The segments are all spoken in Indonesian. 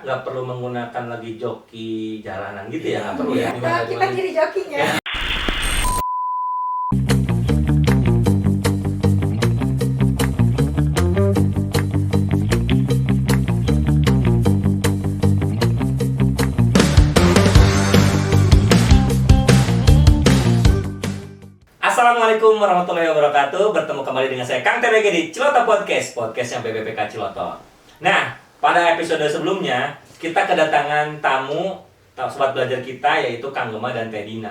nggak perlu menggunakan lagi joki jalanan gitu ya, nggak perlu ya. Nah, kita jadi jokinya. Assalamualaikum warahmatullahi wabarakatuh. Bertemu kembali dengan saya Kang TBG di Ciloto Podcast, podcastnya BPPK Ciloto. Nah, pada episode sebelumnya kita kedatangan tamu sobat belajar kita, yaitu Kang Gema dan Teh Dina.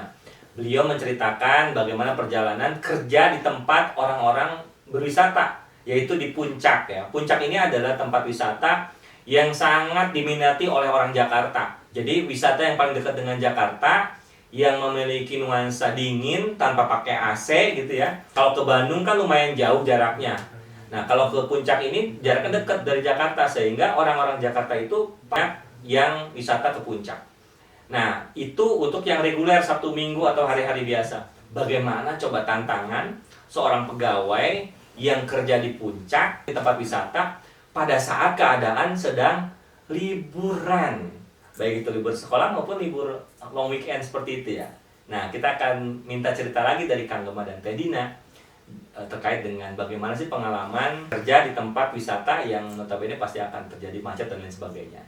Beliau menceritakan bagaimana perjalanan kerja di tempat orang-orang berwisata, yaitu di Puncak ya. Puncak ini adalah tempat wisata yang sangat diminati oleh orang Jakarta. Jadi wisata yang paling dekat dengan Jakarta, yang memiliki nuansa dingin tanpa pakai AC gitu ya. Kalau ke Bandung kan lumayan jauh jaraknya. Nah, kalau ke Puncak ini jaraknya dekat dari Jakarta, sehingga orang-orang Jakarta itu banyak yang wisata ke Puncak. Nah, itu untuk yang reguler Sabtu Minggu atau hari-hari biasa. Bagaimana coba tantangan seorang pegawai yang kerja di Puncak, di tempat wisata, pada saat keadaan sedang liburan, baik itu libur sekolah maupun libur long weekend seperti itu ya. Nah, kita akan minta cerita lagi dari Kang Gema dan Teh Dina terkait dengan bagaimana sih pengalaman kerja di tempat wisata yang notabene pasti akan terjadi macet dan lain sebagainya.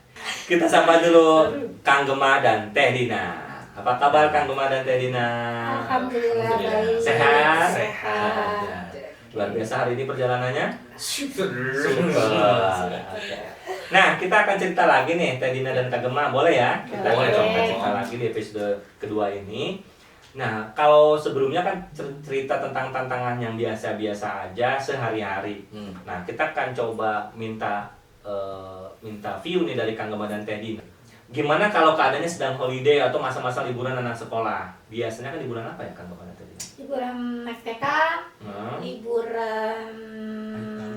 Kita sapa dulu Kang Gema dan Teh Dina. Apa kabar Kang Gema dan Teh Dina? Alhamdulillah baik. Sehat? Sehat. Luar biasa hari ini perjalanannya? Super. Nah, kita akan cerita lagi nih, Teh Dina dan Kang Gema, boleh ya? Kita Boleh. akan coba cerita lagi di episode kedua ini. Nah, kalau sebelumnya kan cerita tentang tantangan yang biasa-biasa aja sehari-hari. Nah, kita akan coba minta view nih dari Kang Gema dan Teh Dina. Gimana kalau keadaannya sedang holiday atau masa-masa liburan anak sekolah? Biasanya kan liburan apa ya Kang Gema dan Teh Dina? Liburan naik TK, liburan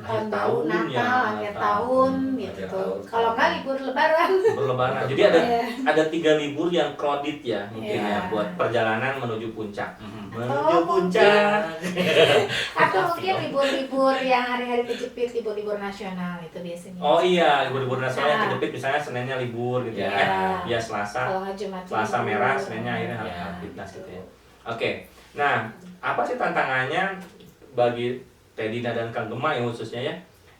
tahun baru, tahun ya, Natal, akhir tahun gitu. Kalau nggak libur Lebaran. Libur Lebaran. Jadi ada 3 libur yang crowded ya mungkin ya buat perjalanan menuju Puncak. Menuju Puncak. Atau mungkin libur-libur yang hari-hari kejepit, libur-libur nasional itu biasanya. Oh iya, libur-libur nasional yang kejepit, misalnya Seninnya libur gitu ya. Ya Selasa. Kalau nggak Jumat Selasa libur. merah, Seninnya akhirnya harus aktivitas gitu ya. Oke. Nah, apa sih tantangannya bagi Teh Dina dan Kang Gema yang khususnya ya,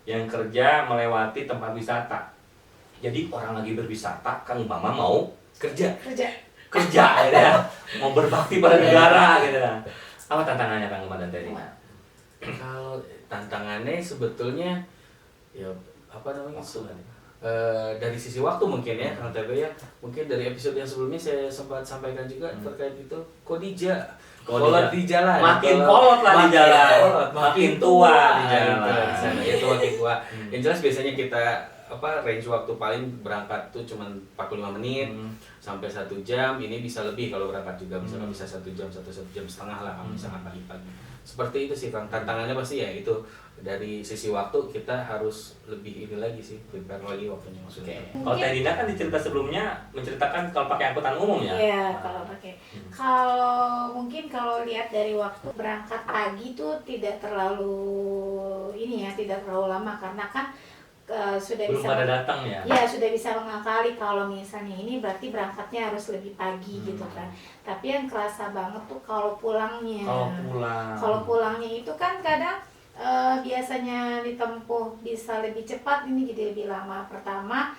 yang kerja melewati tempat wisata? Jadi orang lagi berwisata, Kang Gema mau kerja ya, mau berbakti pada negara gitu lah. Apa tantangannya Kang Gema dan Teh Dina? Kalau tantangannya sebetulnya ya apa namanya? Dari sisi waktu mungkin ya, Kang TB ya. Mungkin dari episode yang sebelumnya saya sempat sampaikan juga terkait itu Kodija. Kolot di jalan. Makin kolot lah di jalan. Makin tua di jalan. Itu makin tua. Yang jelas biasanya kita range waktu paling berangkat tuh cuma 45 menit sampai 1 jam. Ini bisa lebih kalau berangkat juga, misalnya bisa 1 jam, 1 jam setengah lah kalau misalkan pagi-pagi. Seperti itu sih Kang. Tantangannya pasti ya itu dari sisi waktu kita harus lebih ini lagi sih, prepare lagi waktunya maksudnya. Kalau Teh Dina kan di cerita sebelumnya menceritakan kalau pakai angkutan umum ya. Iya, kalau pakai. Kalau lihat dari waktu berangkat pagi tuh tidak terlalu tidak terlalu lama karena kan sudah Belum bisa pada datang ya. Ya, sudah bisa mengakali kalau misalnya ini berarti berangkatnya harus lebih pagi gitu kan. Tapi yang kerasa banget tuh kalau pulangnya. Kalau pulangnya itu kan kadang biasanya ditempuh bisa lebih cepat, ini jadi lebih lama. Pertama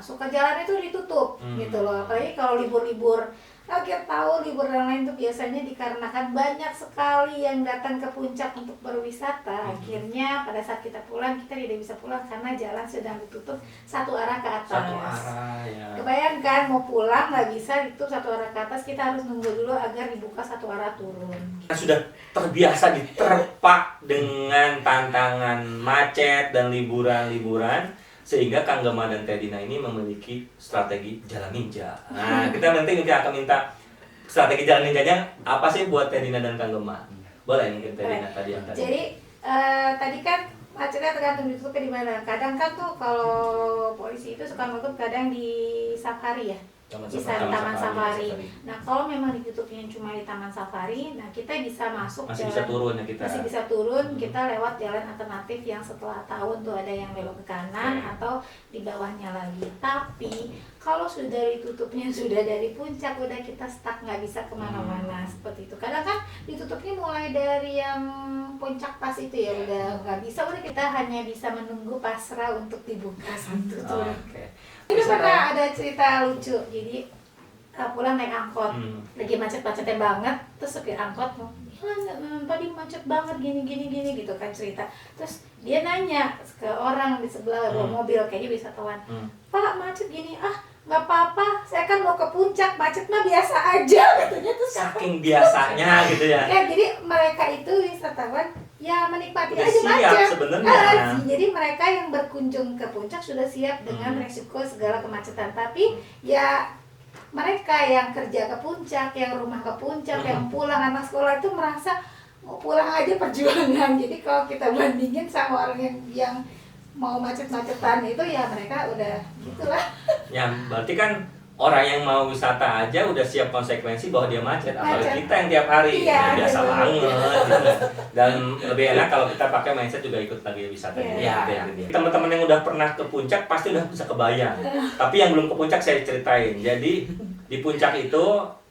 suka jalan itu ditutup gitu loh, apalagi kalau libur-libur akhir tahun, libur yang lain tuh biasanya dikarenakan banyak sekali yang datang ke Puncak untuk berwisata. Akhirnya pada saat kita pulang, kita tidak bisa pulang karena jalan sedang ditutup satu arah ke atas. Satu arah ya. Kebayangkan mau pulang nggak bisa ditutup satu arah ke atas, kita harus nunggu dulu agar dibuka satu arah turun. Sudah terbiasa diterpa dengan tantangan macet dan liburan-liburan, sehingga Kang Gema dan Teh Dina ini memiliki strategi jalan ninja. Nah, kita nanti akan minta strategi jalan ninjanya apa sih buat Teh Dina dan Kang Gema. Boleh mungkin Teh Dina tadi yang tadi. Jadi tadi kan macetnya tergantung ditutupnya di mana. Kadang kan tuh kalau polisi itu suka nutup kadang di safari ya. bisa di Taman Safari. Nah kalau memang ditutupnya cuma di Taman Safari, nah kita bisa masuk masih jalan, bisa turun ya kita. Masih bisa turun, kita lewat jalan alternatif yang setelah tahun tuh ada yang belok ke kanan atau di bawahnya lagi. Tapi kalau sudah ditutupnya sudah dari puncak, udah kita stuck nggak bisa kemana-mana seperti itu. Kadang kan ditutupnya mulai dari yang puncak pas itu ya udah nggak bisa, udah kita hanya bisa menunggu pasrah untuk dibuka satu tuh. Ini pernah ada cerita lucu, jadi pulang naik angkot, lagi macet-macetnya banget, terus supir angkot tadi macet banget gini gitu kan cerita. Terus dia nanya ke orang di sebelah bawa mobil, kayaknya wisatawan, Pak macet gini, nggak apa-apa, saya kan mau ke puncak, macet mah biasa aja katanya. Terus saking biasanya gitu ya. Ya jadi mereka itu wisatawan ya menikmati udah aja macet sebenarnya. Jadi mereka yang berkunjung ke puncak sudah siap dengan resiko segala kemacetan. Tapi ya mereka yang kerja ke puncak, yang rumah ke puncak, yang pulang anak sekolah itu merasa mau pulang aja perjuangan. Jadi kalau kita bandingin sama orang yang mau macet-macetan itu ya mereka udah gitulah. Ya berarti kan orang yang mau wisata aja udah siap konsekuensi bahwa dia macet. Apalagi kita yang tiap hari biasa banget gitu. Dan lebih enak kalau kita pakai mindset juga ikut lagi wisata gitu. Teman-teman yang udah pernah ke puncak pasti udah bisa kebayang. Tapi yang belum ke puncak saya ceritain. Jadi di puncak itu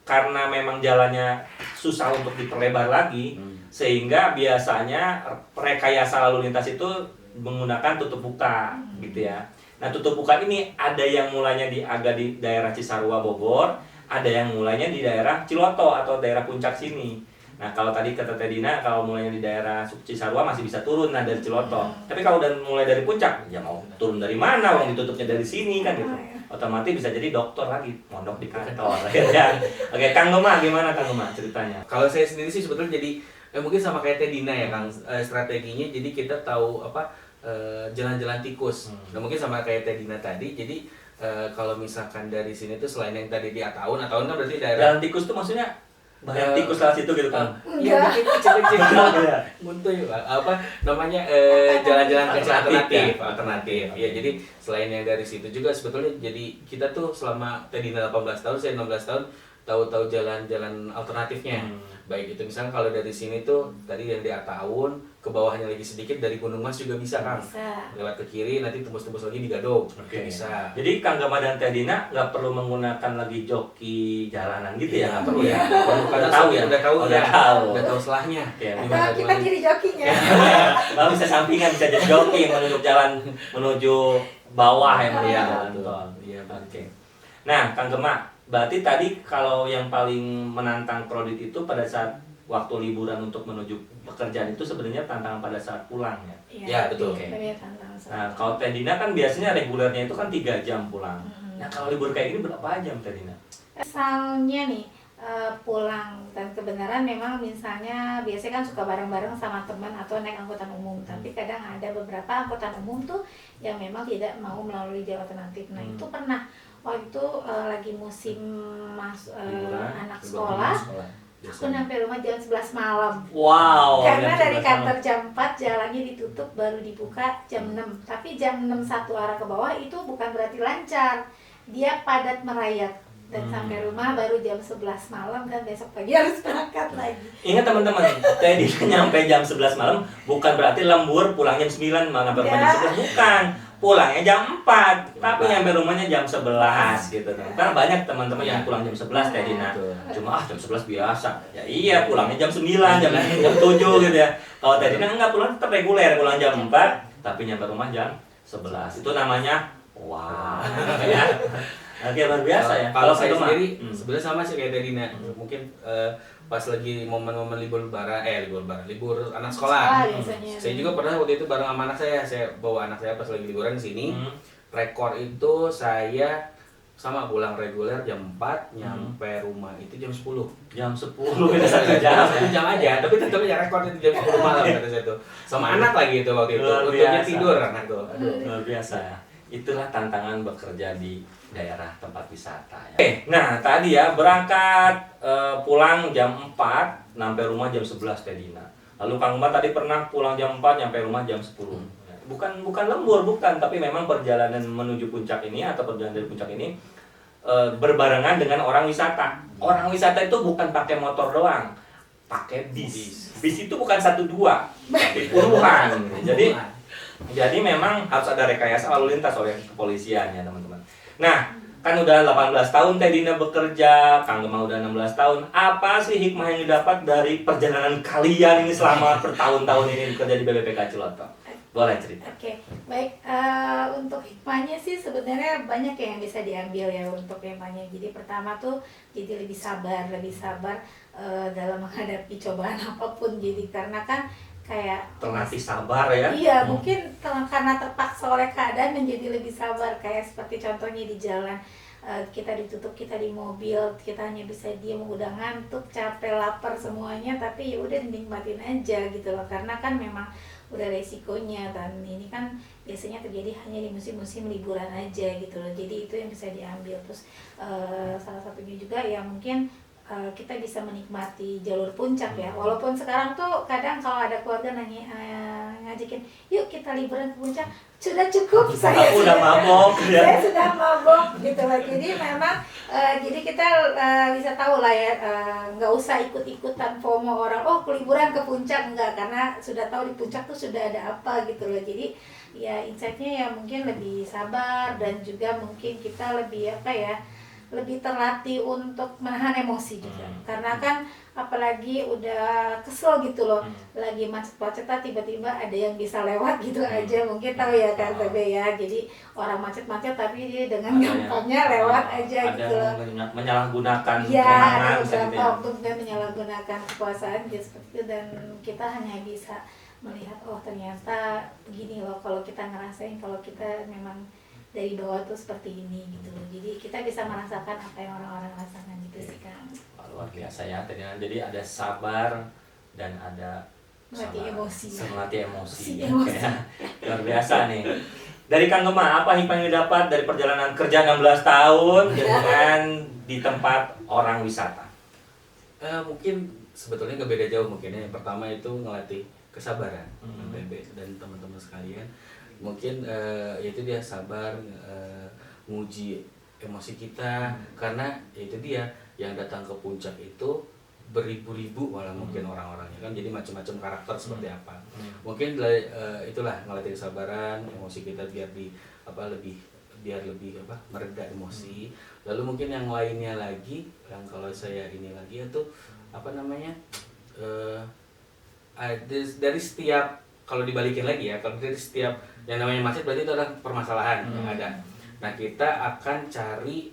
karena memang jalannya susah untuk diperlebar lagi, sehingga biasanya rekayasa lalu lintas itu menggunakan tutup buka gitu ya. Nah tutup buka ini ada yang mulainya agak di daerah Cisarua Bogor, ada yang mulainya di daerah Ciloto atau daerah puncak sini. Nah kalau tadi kata Tedina kalau mulainya di daerah Cisarua masih bisa turun dari Ciloto. Tapi kalau udah mulai dari puncak, ya mau turun dari mana? Wong ditutupnya dari sini kan gitu. Otomatis bisa jadi dokter lagi, mondok di kantor. Ya. Oke, Kang Gema gimana Kang Gema ceritanya? Kalau saya sendiri sih sebetulnya jadi mungkin sama kayak Tedina ya Kang, strateginya jadi kita tahu jalan-jalan tikus. Nah mungkin sama kayak Tedina tadi, jadi kalau misalkan dari sini tuh selain yang tadi di Ataun kan berarti daerah jalan tikus tuh maksudnya banyak tikus lewat situ gitu kan? Iya mungkin kecil-kecil buntu namanya jalan-jalan kecil alternatif. Ya jadi selain yang dari situ juga sebetulnya jadi kita tuh selama Tedina 18 tahun, saya 16 tahun tahu jalan-jalan alternatifnya. Baik itu misalnya kalau dari sini tuh tadi yang di Ataun ke bawahnya lagi sedikit dari Gunung Mas juga bisa Kang. Lewat ke kiri nanti tembus-tembus lagi di Gadog. Bisa. Jadi Kang Gema dan Tedina nggak perlu menggunakan lagi joki jalanan gitu ya? Nggak perlu ya? Udah tahu selahnya. Atau kita jadi jokinya. Kalau bisa sampingan bisa jadi joki menuju jalan menuju bawah ya jalan tol. Iya, oke. Nah, Kang Gema, berarti tadi kalau yang paling menantang Prodit itu pada saat waktu liburan untuk menuju pekerjaan itu sebenarnya tantangan pada saat pulang ya? Ya betul. Nah kalau Tedina kan biasanya regulernya itu kan 3 jam pulang. Nah kalau libur kayak gini berapa jam Tedina? Misalnya nih pulang dan kebenaran memang misalnya biasanya kan suka bareng-bareng sama teman atau naik angkutan umum. Tapi kadang ada beberapa angkutan umum tuh yang memang tidak mau melalui jalur alternatif. Nah itu pernah waktu itu lagi musim anak sekolah, aku sampai rumah jam 11 malam. Wow. Karena dari kantor jam 4 jalannya ditutup baru dibuka jam 6. Tapi jam 6 satu arah ke bawah itu bukan berarti lancar. Dia padat merayap. Dan sampai rumah baru jam 11 malam dan besok pagi harus berangkat lagi. Ingat teman-teman, tadi nyampe jam 11 malam bukan berarti lembur pulang jam 9 malam sampai rumah jam 11, bukan. Pulangnya jam 4, tapi nyampe rumahnya jam 11 gitu. Karena banyak teman-teman yang pulang jam 11 Tedina. Cuma jam 11 biasa. Ya iya, pulangnya jam 9, jam 7 gitu ya. Kalau Tedina enggak, pulang tetap reguler, pulang jam 4, tapi nyampe rumah jam 11. Itu namanya ya. Oke, luar biasa ya. Kalau saya sendiri sebenarnya sama sih kayak Tedina. Mungkin pas lagi momen-momen libur anak sekolah. Saya juga pernah waktu itu bareng sama anak saya bawa anak saya pas lagi liburan di sini. Rekor itu saya sama pulang reguler jam 4, nyampe rumah itu jam 10. Jam 10 itu 1 jam. 1 jam aja, tapi tetap ya rekor itu jam 10 malam kata saya tuh. Sama anak lagi itu waktu itu. Untungnya tidur anak tuh. Luar biasa ya. Itulah tantangan bekerja di daerah tempat wisata ya. Nah tadi ya berangkat pulang jam 4, sampai rumah jam 11 Tedina. Lalu Kang Gema tadi pernah pulang jam 4, nyampe rumah jam 10. Bukan lembur, bukan, tapi memang perjalanan menuju puncak ini atau perjalanan dari puncak ini berbarengan dengan orang wisata. Orang wisata itu bukan pakai motor doang, pakai bis. Bis itu bukan 1 2, tapi puluhan. Jadi memang harus ada rekayasa lalu lintas oleh kepolisian ya teman-teman. Nah, kan udah 18 tahun Teh Dina bekerja, Kang Gemma udah 16 tahun. Apa sih hikmah yang didapat dari perjalanan kalian ini selama bertahun-tahun ini bekerja di BPPK Ciloto? Boleh cerita. Oke, baik. Untuk hikmahnya sih sebenarnya banyak yang bisa diambil ya untuk hikmahnya. Jadi pertama tuh jadi lebih sabar dalam menghadapi cobaan apapun. Jadi karena kan kayak Terlatih sabar ya. iya, mungkin karena terpaksa oleh keadaan menjadi lebih sabar. Kayak seperti contohnya di jalan, kita ditutup, kita di mobil, kita hanya bisa diem, udah ngantuk, capek, lapar semuanya, tapi ya udah nikmatin aja gitu loh. Karena kan memang udah resikonya, dan ini kan biasanya terjadi hanya di musim-musim liburan aja gitu loh. Jadi itu yang bisa diambil. Terus salah satunya juga ya mungkin kita bisa menikmati jalur puncak ya. Walaupun sekarang tuh kadang kalau ada keluarga ngajakin, yuk kita liburan ke puncak, sudah cukup, saya udah mabok ya. Saya sudah mabok gitu loh. Jadi memang jadi kita bisa tahu lah ya, nggak usah ikut-ikutan FOMO orang, oh liburan ke puncak, enggak, karena sudah tahu di puncak tuh sudah ada apa gitu loh. Jadi ya insight-nya ya mungkin lebih sabar, dan juga mungkin kita lebih lebih terlatih untuk menahan emosi juga. Karena kan apalagi udah kesel gitu loh, lagi macet-macetan tiba-tiba ada yang bisa lewat gitu aja, mungkin tahu ya kan Bebe ya. Jadi orang macet-macet tapi dia dengan gampangnya lewat aja gitu loh. Menyalahgunakan kewenangan untuk menyalahgunakan kekuasaan gitu seperti itu, dan kita hanya bisa melihat oh ternyata begini loh kalau kita ngerasain, kalau kita memang dari bawah tuh seperti ini gitu loh. Jadi kita bisa merasakan apa yang orang-orang rasakan gitu sih Kang. Luar biasa ya. Jadi ada sabar dan ada melatih emosi. Melatih emosi. Ya. Luar biasa nih. Dari Kang Gemma, apa hikmah yang didapat dari perjalanan kerja 16 tahun dengan di tempat orang wisata? Mungkin sebetulnya nggak beda jauh mungkin ya. Yang pertama itu ngelatih kesabaran, Bebe dan teman-teman sekalian. Mungkin yaitu dia sabar, nguji emosi kita, karena yaitu dia yang datang ke puncak itu beribu-ribu malah mungkin orang-orangnya kan, jadi macam-macam karakter seperti apa. Mungkin itulah ngelatih kesabaran, emosi kita biar lebih mereda emosi. Lalu mungkin yang lainnya lagi, yang kalau saya ini lagi itu ada dari setiap, kalau dibalikin lagi ya, kalau dari setiap yang namanya macet berarti itu adalah permasalahan yang ada. Nah, kita akan cari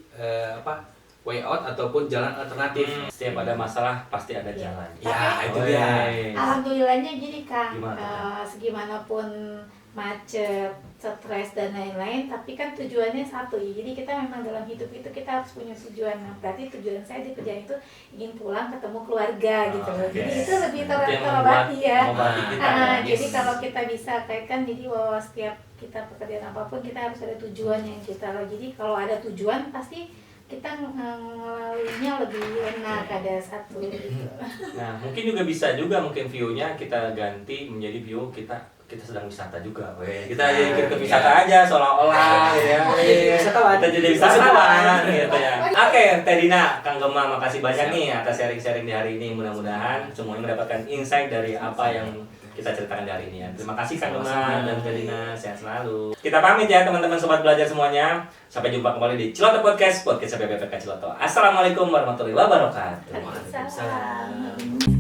way out ataupun jalan alternatif. Setiap ada masalah pasti ada jalan. Ya, itu dia. Alhamdulillahnya gini Kang, Gimana? segimanapun macet, stres dan lain-lain, tapi kan tujuannya satu ya. Jadi kita memang dalam hidup itu kita harus punya tujuan. Nah, berarti tujuan saya di kerjaan itu ingin pulang ketemu keluarga gitu loh. Jadi itu lebih terobati ya. Jadi kalau kita bisa kaitkan, jadi bahwa setiap kita pekerjaan apapun kita harus ada tujuan yang kita loh. Jadi kalau ada tujuan pasti kita ngelaluinya lebih enak, ada satu gitu. Nah, mungkin juga bisa juga mungkin view-nya kita ganti menjadi view kita sedang wisata juga. Kita jadi ikut wisata aja seolah-olah ya. Kita jadi wisatawan gitu ya. Oke, Teh Dina, Kang Gemma, makasih banyak nih atas sharing-sharing di hari ini. Mudah-mudahan semuanya mendapatkan insight dari apa yang kita ceritakan di hari ini ya. Terima kasih Kang Gemma dan Teh Dina, sehat selalu. Kita pamit ya teman-teman sobat belajar semuanya. Sampai jumpa kembali di Ciloto Podcast BPPK Ciloto. Assalamualaikum warahmatullahi wabarakatuh. Waalaikumsalam.